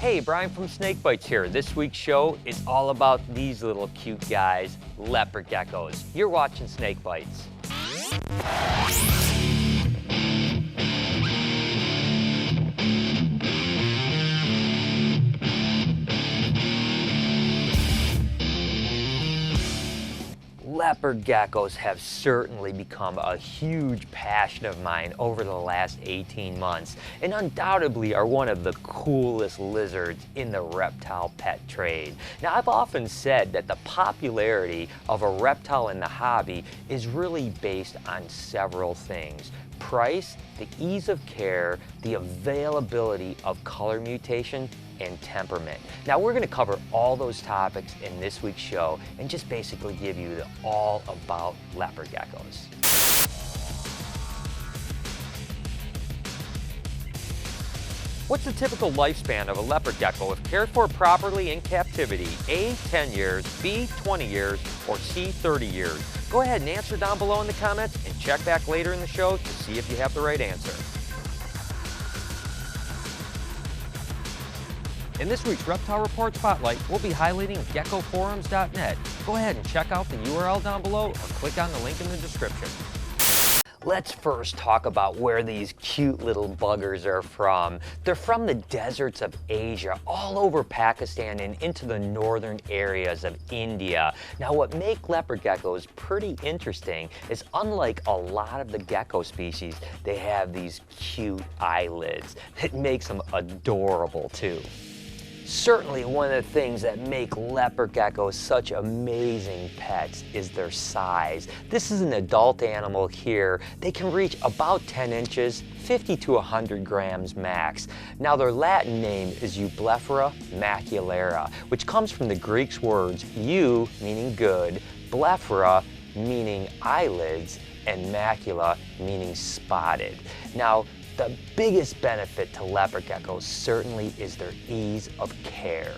Hey, Brian from SnakeBytes here. This week's show is all about these little cute guys, leopard geckos. You're watching SnakeBytes. Leopard geckos have certainly become a huge passion of mine over the last 18 months and undoubtedly are one of the coolest lizards in the reptile pet trade. Now, I've often said that the popularity of a reptile in the hobby is really based on several things: price, the ease of care, the availability of color mutation, and temperament. Now, we're going to cover all those topics in this week's show and just basically give you the all about leopard geckos. What's the typical lifespan of a leopard gecko if cared for properly in captivity? A, 10 years, B, 20 years, or C, 30 years? Go ahead and answer down below in the comments and check back later in the show to see if you have the right answer. In this week's Reptile Report Spotlight, we'll be highlighting geckoforums.net. Go ahead and check out the URL down below or click on the link in the description. Let's first talk about where these cute little buggers are from. They're from the deserts of Asia, all over Pakistan and into the northern areas of India. Now, what makes leopard geckos pretty interesting is, unlike a lot of the gecko species, they have these cute eyelids. It makes them adorable too. Certainly one of the things that make leopard geckos such amazing pets is their size. This is an adult animal here. They can reach about 10 inches, 50 to 100 grams max. Now, their Latin name is Eublephera maculata, which comes from the Greek words eu, meaning good, blephera, meaning eyelids, and macula, meaning spotted. Now, the biggest benefit to leopard geckos certainly is their ease of care.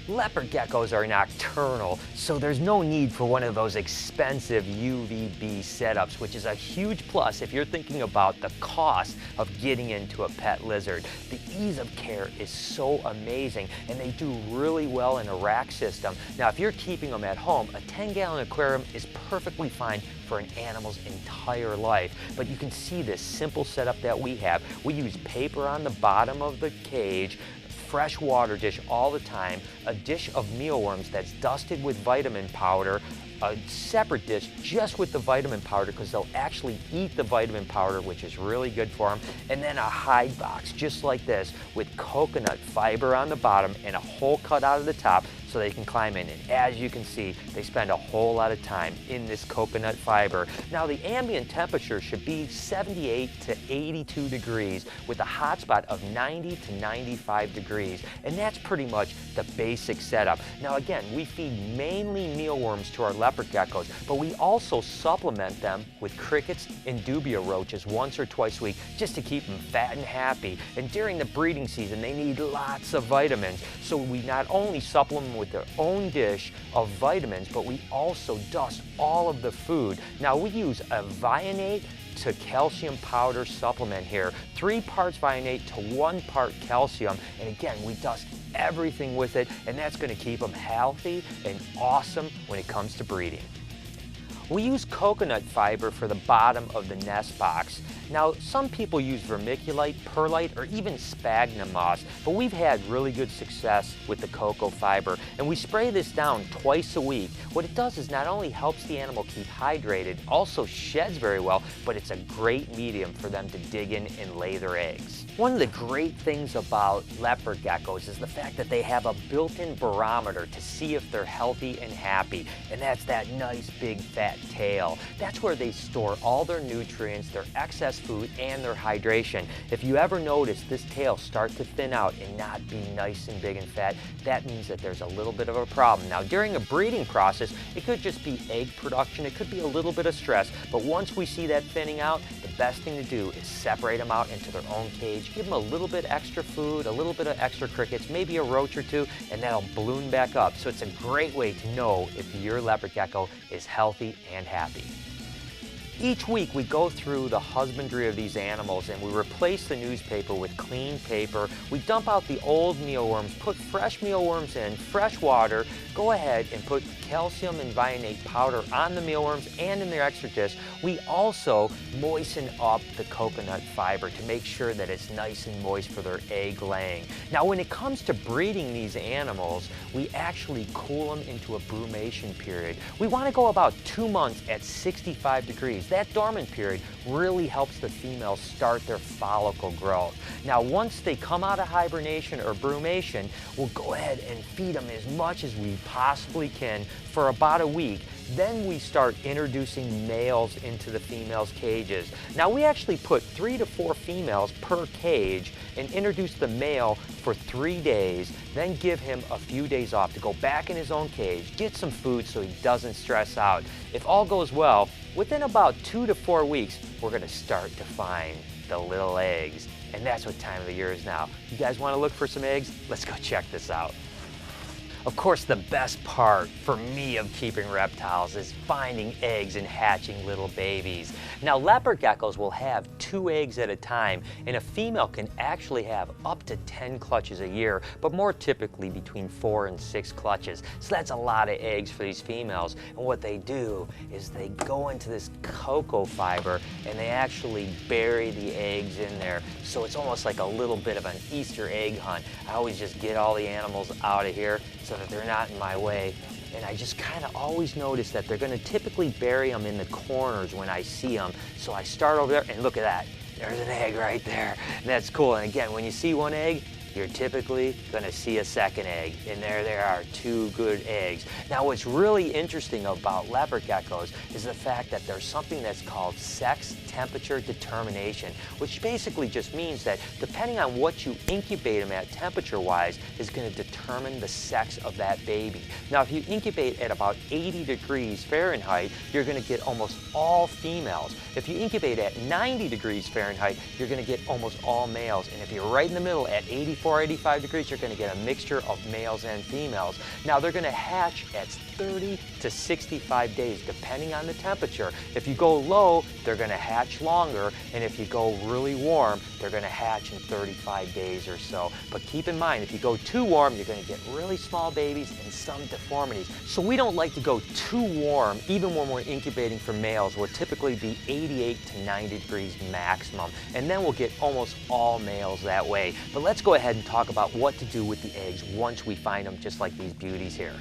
Leopard geckos are nocturnal, so there's no need for one of those expensive UVB setups, which is a huge plus if you're thinking about the cost of getting into a pet lizard. The ease of care is so amazing, and they do really well in a rack system. Now, if you're keeping them at home, a 10-gallon aquarium is perfectly fine for an animal's entire life. But you can see this simple setup that we have. We use paper on the bottom of the cage, fresh water dish all the time, a dish of mealworms that's dusted with vitamin powder, a separate dish just with the vitamin powder because they'll actually eat the vitamin powder, which is really good for them, and then a hide box just like this with coconut fiber on the bottom and a hole cut out of the top so they can climb in. And as you can see, they spend a whole lot of time in this coconut fiber. Now, the ambient temperature should be 78 to 82 degrees with a hot spot of 90 to 95 degrees. And that's pretty much the basic setup. Now, again, we feed mainly mealworms to our leopard geckos, but we also supplement them with crickets and dubia roaches once or twice a week just to keep them fat and happy. And during the breeding season, they need lots of vitamins. So we not only supplement with their own dish of vitamins, but we also dust all of the food. Now, we use a Vionate to calcium powder supplement here, 3 parts Vionate to 1 part calcium, and again, we dust everything with it, and that's going to keep them healthy and awesome when it comes to breeding. We use coconut fiber for the bottom of the nest box. Now, some people use vermiculite, perlite, or even sphagnum moss, but we've had really good success with the cocoa fiber, and we spray this down twice a week. What it does is not only helps the animal keep hydrated, also sheds very well, but it's a great medium for them to dig in and lay their eggs. One of the great things about leopard geckos is the fact that they have a built-in barometer to see if they're healthy and happy, and that's that nice big fat tail. That's where they store all their nutrients, their excess food, and their hydration. If you ever notice this tail start to thin out and not be nice and big and fat, that means that there's a little bit of a problem. Now, during a breeding process, it could just be egg production, it could be a little bit of stress, but once we see that thinning out, the best thing to do is separate them out into their own cage, give them a little bit extra food, a little bit of extra crickets, maybe a roach or two, and that'll balloon back up. So it's a great way to know if your leopard gecko is healthy and happy. Each week we go through the husbandry of these animals and we replace the newspaper with clean paper. We dump out the old mealworms, put fresh mealworms in, fresh water, go ahead and put calcium and vinate powder on the mealworms and in their extra disc. We also moisten up the coconut fiber to make sure that it's nice and moist for their egg laying. Now when it comes to breeding these animals, we actually cool them into a brumation period. We want to go about 2 months at 65 degrees. That dormant period really helps the females start their follicle growth. Now once they come out of hibernation or brumation, we'll go ahead and feed them as much as we possibly can for about a week. Then we start introducing males into the females' cages. Now we actually put 3 to 4 females per cage and introduce the male for 3 days, then give him a few days off to go back in his own cage, get some food so he doesn't stress out. If all goes well, within about 2 to 4 weeks, we're gonna start to find the little eggs. And that's what time of the year is now. You guys wanna look for some eggs? Let's go check this out. Of course, the best part for me of keeping reptiles is finding eggs and hatching little babies. Now, leopard geckos will have 2 eggs at a time, and a female can actually have up to 10 clutches a year, but more typically between 4 and 6 clutches. So that's a lot of eggs for these females. And what they do is they go into this cocoa fiber and they actually bury the eggs in there. So it's almost like a little bit of an Easter egg hunt. I always just get all the animals out of here so that they're not in my way. And I just kind of always notice that they're going to typically bury them in the corners when I see them. So I start over there and look at that. There's an egg right there. And that's cool. And again, when you see one egg, you're typically going to see a second egg. And there are 2 good eggs. Now what's really interesting about leopard geckos is the fact that there's something that's called sex temperature determination, which basically just means that depending on what you incubate them at temperature-wise is going to determine the sex of that baby. Now if you incubate at about 80 degrees Fahrenheit, you're going to get almost all females. If you incubate at 90 degrees Fahrenheit, you're going to get almost all males. And if you're right in the middle at 84, 85 degrees, you're going to get a mixture of males and females. Now they're going to hatch at 30 to 65 days depending on the temperature. If you go low, they're going to hatch longer, and if you go really warm, they're going to hatch in 35 days or so. But keep in mind, if you go too warm, you're going to get really small babies and some deformities. So we don't like to go too warm, even when we're incubating for males. We'll typically be 88 to 90 degrees maximum, and then we'll get almost all males that way. But let's go ahead and talk about what to do with the eggs once we find them, just like these beauties here.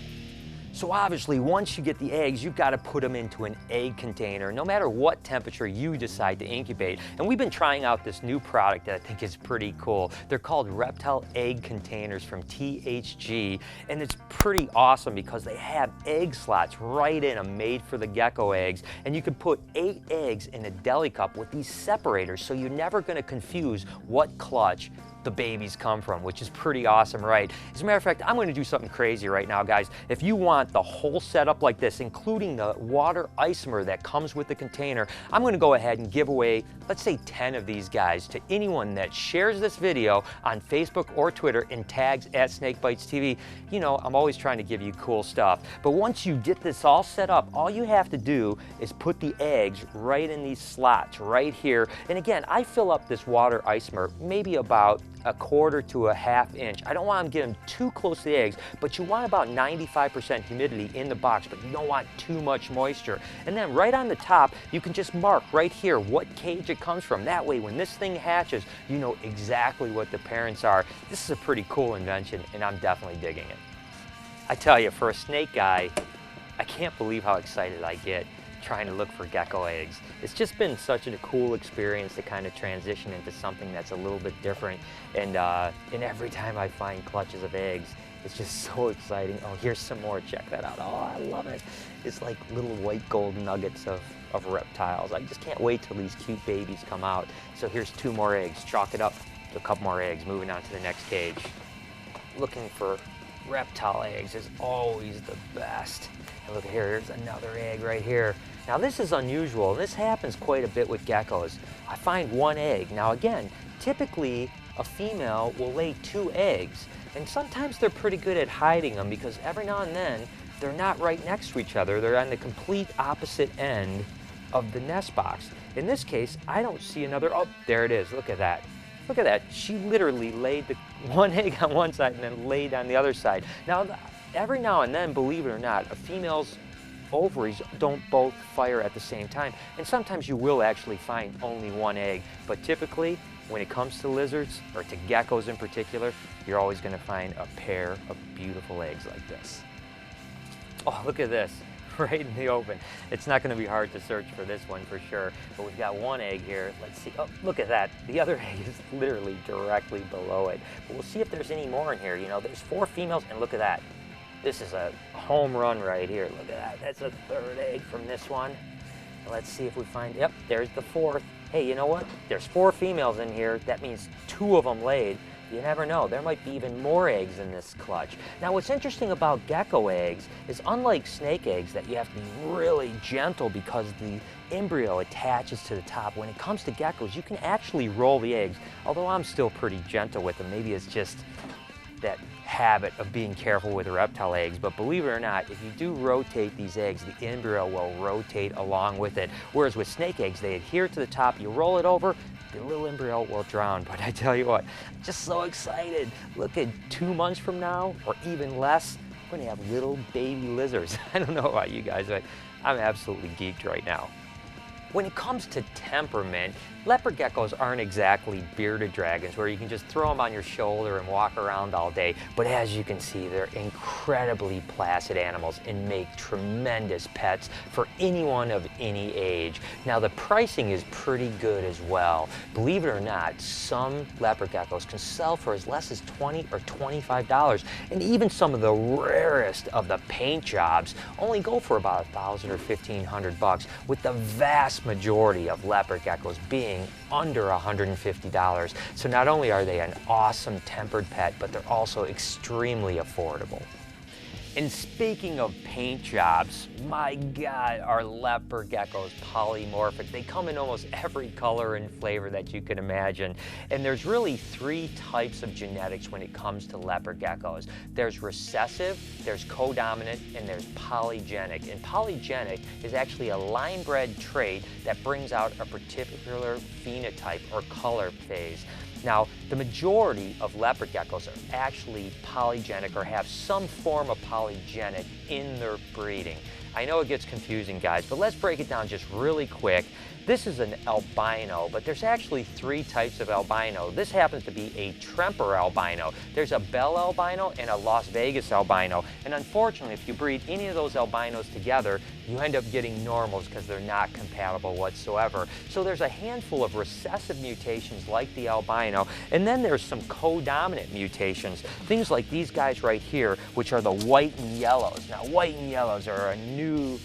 So obviously, once you get the eggs, you've got to put them into an egg container, no matter what temperature you decide to incubate. And we've been trying out this new product that I think is pretty cool. They're called reptile egg containers from THG, and it's pretty awesome because they have egg slots right in them made for the gecko eggs. And you can put 8 eggs in a deli cup with these separators, so you're never going to confuse what clutch the babies come from, which is pretty awesome, right? As a matter of fact, I'm going to do something crazy right now, guys. If you want the whole setup like this, including the water isomer that comes with the container, I'm going to go ahead and give away, let's say 10 of these guys to anyone that shares this video on Facebook or Twitter and tags at SnakeBytesTV. You know, I'm always trying to give you cool stuff. But once you get this all set up, all you have to do is put the eggs right in these slots right here. And again, I fill up this water isomer maybe about 1/4 to 1/2 inch. I don't want them getting too close to the eggs, but you want about 95% humidity in the box, but you don't want too much moisture. And then right on the top, you can just mark right here what cage it comes from. That way, when this thing hatches, you know exactly what the parents are. This is a pretty cool invention, and I'm definitely digging it. I tell you, for a snake guy, I can't believe how excited I get trying to look for gecko eggs. It's just been such a cool experience to kind of transition into something that's a little bit different. And every time I find clutches of eggs, it's just so exciting. Oh, here's some more. Check that out. Oh, I love it. It's like little white gold nuggets of reptiles. I just can't wait till these cute babies come out. So here's 2 more eggs. Chalk it up to a couple more eggs. Moving on to the next cage. Looking for reptile eggs is always the best. And look here, here's another egg right here. Now this is unusual. This happens quite a bit with geckos. I find 1 egg. Now again, typically a female will lay 2 eggs, and sometimes they're pretty good at hiding them because every now and then they're not right next to each other. They're on the complete opposite end of the nest box. In this case, I don't see another, oh, there it is, look at that. Look at that, she literally laid the one egg on one side and then laid on the other side. Now, every now and then, believe it or not, a female's ovaries don't both fire at the same time. And sometimes you will actually find only one egg, but typically, when it comes to lizards, or to geckos in particular, you're always gonna find a pair of beautiful eggs like this. Oh, look at this, right in the open. It's not gonna be hard to search for this one for sure, but we've got one egg here. Let's see, oh, look at that. The other egg is literally directly below it. But we'll see if there's any more in here. You know, there's 4 females, and look at that. This is a home run right here. Look at that, that's a 3rd egg from this one. Let's see if we find, yep, there's the 4th. Hey, you know what? There's 4 females in here. That means 2 of them laid. You never know. There might be even more eggs in this clutch. Now, what's interesting about gecko eggs is unlike snake eggs that you have to be really gentle because the embryo attaches to the top. When it comes to geckos, you can actually roll the eggs, although I'm still pretty gentle with them. Maybe it's just that habit of being careful with reptile eggs, but believe it or not, if you do rotate these eggs, the embryo will rotate along with it. Whereas with snake eggs, they adhere to the top, you roll it over, the little embryo will drown. But I tell you what, just so excited. Look at 2 months from now, or even less, we're gonna have little baby lizards. I don't know about you guys, but I'm absolutely geeked right now. When it comes to temperament, leopard geckos aren't exactly bearded dragons where you can just throw them on your shoulder and walk around all day, but as you can see, they're incredibly placid animals and make tremendous pets for anyone of any age. Now, the pricing is pretty good as well. Believe it or not, some leopard geckos can sell for as less as $20 or $25, and even some of the rarest of the paint jobs only go for about $1,000 or $1,500, with the vast majority of leopard geckos being under $150. So not only are they an awesome tempered pet, but they're also extremely affordable. And speaking of paint jobs, my God, are leopard geckos polymorphic. They come in almost every color and flavor that you can imagine. And there's really 3 types of genetics when it comes to leopard geckos. There's recessive, there's codominant, and there's polygenic. And polygenic is actually a line-bred trait that brings out a particular phenotype or color phase. Now, the majority of leopard geckos are actually polygenic or have some form of polygenic in their breeding. I know it gets confusing, guys, but let's break it down just really quick. This is an albino, but there's actually 3 types of albino. This happens to be a TREMPER albino. There's a Bell albino and a Las Vegas albino. And unfortunately, if you breed any of those albinos together, you end up getting normals because they're not compatible whatsoever. So there's a handful of recessive mutations like the albino, and then there's some codominant mutations. Things like these guys right here, which are the white and yellows. Now, white and yellows are a new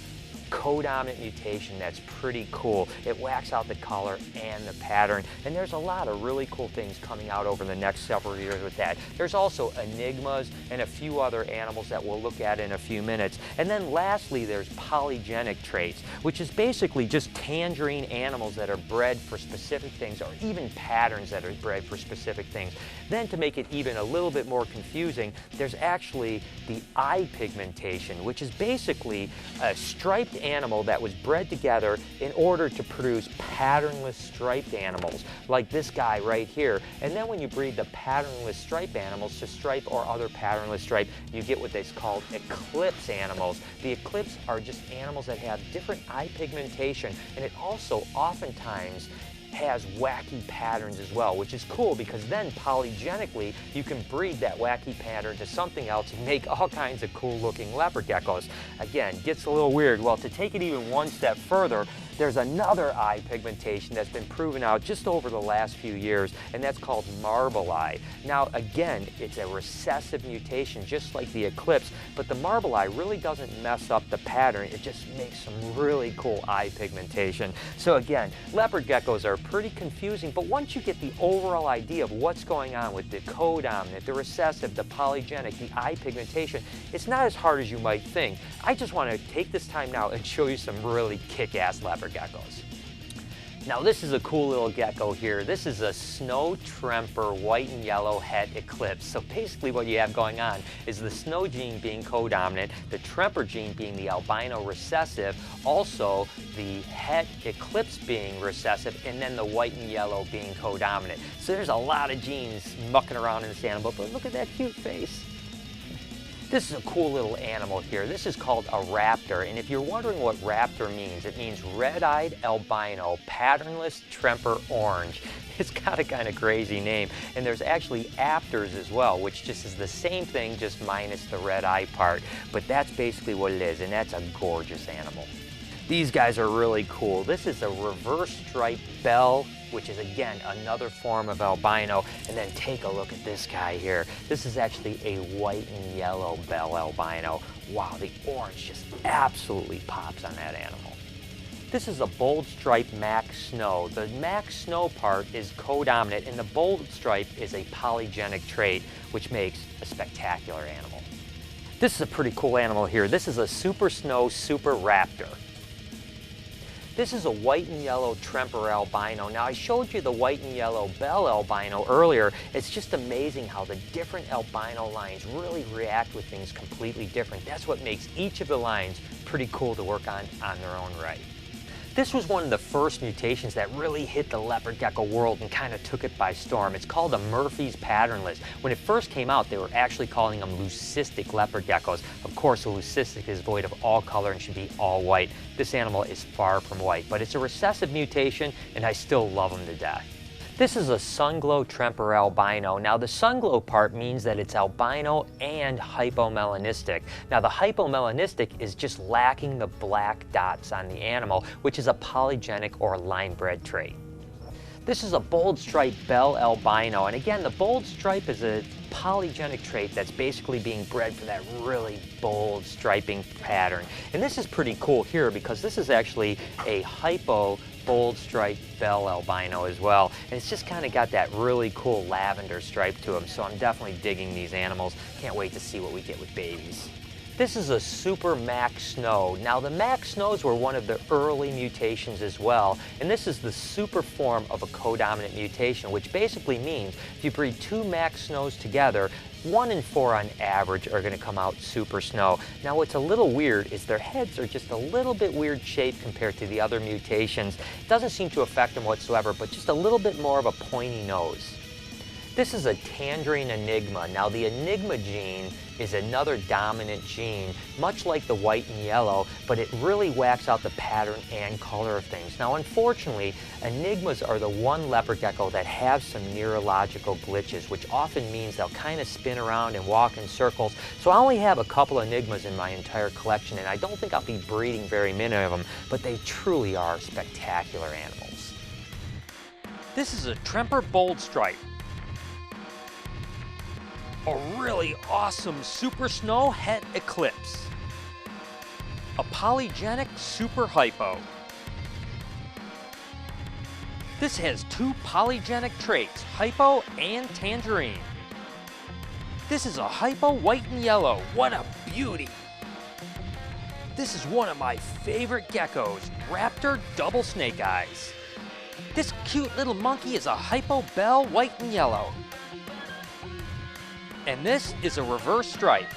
codominant mutation that's pretty cool. It whacks out the color and the pattern, and there's a lot of really cool things coming out over the next several years with that. There's also enigmas and a few other animals that we'll look at in a few minutes. And then lastly, there's polygenic traits, which is basically just tangerine animals that are bred for specific things, or even patterns that are bred for specific things. Then to make it even a little bit more confusing, there's actually the eye pigmentation, which is basically a striped animal that was bred together in order to produce patternless striped animals, like this guy right here. And then when you breed the patternless striped animals to stripe or other patternless stripe, you get what they call ECLIPSE animals. The ECLIPSE are just animals that have different eye pigmentation, and it also oftentimes has wacky patterns as well, which is cool because then polygenically you can breed that wacky pattern to something else and make all kinds of cool looking leopard geckos. Again, gets a little weird. Well, to take it even one step further, there's another eye pigmentation that's been proven out just over the last few years, and that's called marble eye. Now, again, it's a recessive mutation just like the ECLIPSE, but the marble eye really doesn't mess up the pattern. It just makes some really cool eye pigmentation. So again, leopard geckos are pretty confusing, but once you get the overall idea of what's going on with the codominant, the recessive, the polygenic, the eye pigmentation, it's not as hard as you might think. I just want to take this time now and show you some really kick-ass leopard geckos. Now this is a cool little gecko here. This is a snow TREMPER white and yellow het ECLIPSE. So basically what you have going on is the snow gene being codominant, the TREMPER gene being the albino recessive, also the het ECLIPSE being recessive, and then the white and yellow being codominant. So there's a lot of genes mucking around in this animal, but look at that cute face. This is a cool little animal here. This is called a raptor, and if you're wondering what raptor means, it means red-eyed albino, patternless TREMPER orange. It's got a kind of crazy name, and there's actually aptors as well, which just is the same thing, just minus the red eye part. But that's basically what it is, and that's a gorgeous animal. These guys are really cool. This is a reverse striped bell, which is again another form of albino. And then take a look at this guy here. This is actually a white and yellow bell albino. Wow, the orange just absolutely pops on that animal. This is a bold stripe MACK snow. The MACK snow part is codominant, and the bold stripe is a polygenic trait, which makes a spectacular animal. This is a pretty cool animal here. This is a super snow super raptor. This is a white and yellow TREMPER albino. Now I showed you the white and yellow bell albino earlier. It's just amazing how the different albino lines really react with things completely different. That's what makes each of the lines pretty cool to work on their own right. This was one of the first mutations that really hit the leopard gecko world and kind of took it by storm. It's called a Murphy's patternless. When it first came out, they were actually calling them leucistic leopard geckos. Of course, a leucistic is void of all color and should be all white. This animal is far from white, but it's a recessive mutation, and I still love them to death. This is a SUNGLOW TREMPER albino. Now the SUNGLOW part means that it's albino and hypomelanistic. Now the hypomelanistic is just lacking the black dots on the animal, which is a polygenic or line-bred trait. This is a bold stripe bell albino, and again the bold stripe is a polygenic trait that's basically being bred for that really bold striping pattern. And this is pretty cool here because this is actually a HYPO bold stripe bell albino as well, and it's just kind of got that really cool lavender stripe to them, so I'm definitely digging these animals. Can't wait to see what we get with babies. This is a super MACK snow. Now the MACK snows were one of the early mutations as well, and this is the super form of a codominant mutation, which basically means if you breed two MACK snows together, 1 in 4 on average are going to come out super snow. Now what's a little weird is their heads are just a little bit weird shaped compared to the other mutations. It doesn't seem to affect them whatsoever, but just a little bit more of a pointy nose. This is a tangerine enigma. Now the enigma gene is another dominant gene, much like the white and yellow, but it really whacks out the pattern and color of things. Now unfortunately, enigmas are the one leopard gecko that have some neurological glitches, which often means they'll kind of spin around and walk in circles. So I only have a couple enigmas in my entire collection, and I don't think I'll be breeding very many of them, but they truly are spectacular animals. This is a TREMPER bold stripe. A really awesome super snow het ECLIPSE. A polygenic super hypo. This has two polygenic traits, hypo and tangerine. This is a hypo white and yellow. What a beauty. This is one of my favorite geckos, Raptor double snake eyes. This cute little monkey is a hypo bell white and yellow. And this is a reverse stripe.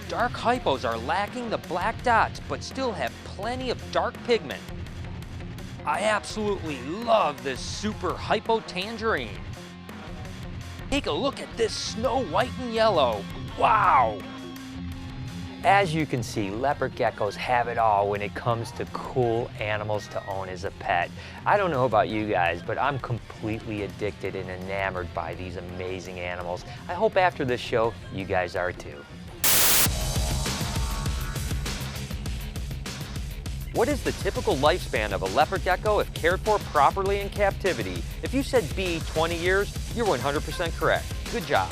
Dark hypos are lacking the black dots, but still have plenty of dark pigment. I absolutely love this super hypo tangerine. Take a look at this snow white and yellow. Wow! As you can see, leopard geckos have it all when it comes to cool animals to own as a pet. I don't know about you guys, but I'm completely addicted and enamored by these amazing animals. I hope after this show, you guys are too. What is the typical lifespan of a leopard gecko if cared for properly in captivity? If you said B, 20 years, you're 100% correct. Good job.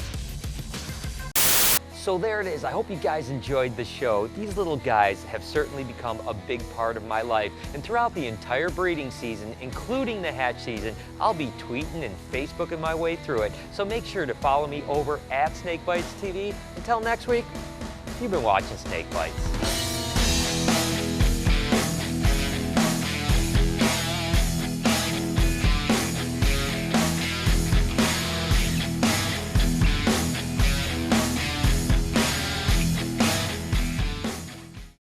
So there it is. I hope you guys enjoyed the show. These little guys have certainly become a big part of my life. And throughout the entire breeding season, including the hatch season, I'll be tweeting and Facebooking my way through it. So make sure to follow me over at SnakeBytesTV. Until next week, you've been watching Snake Bites.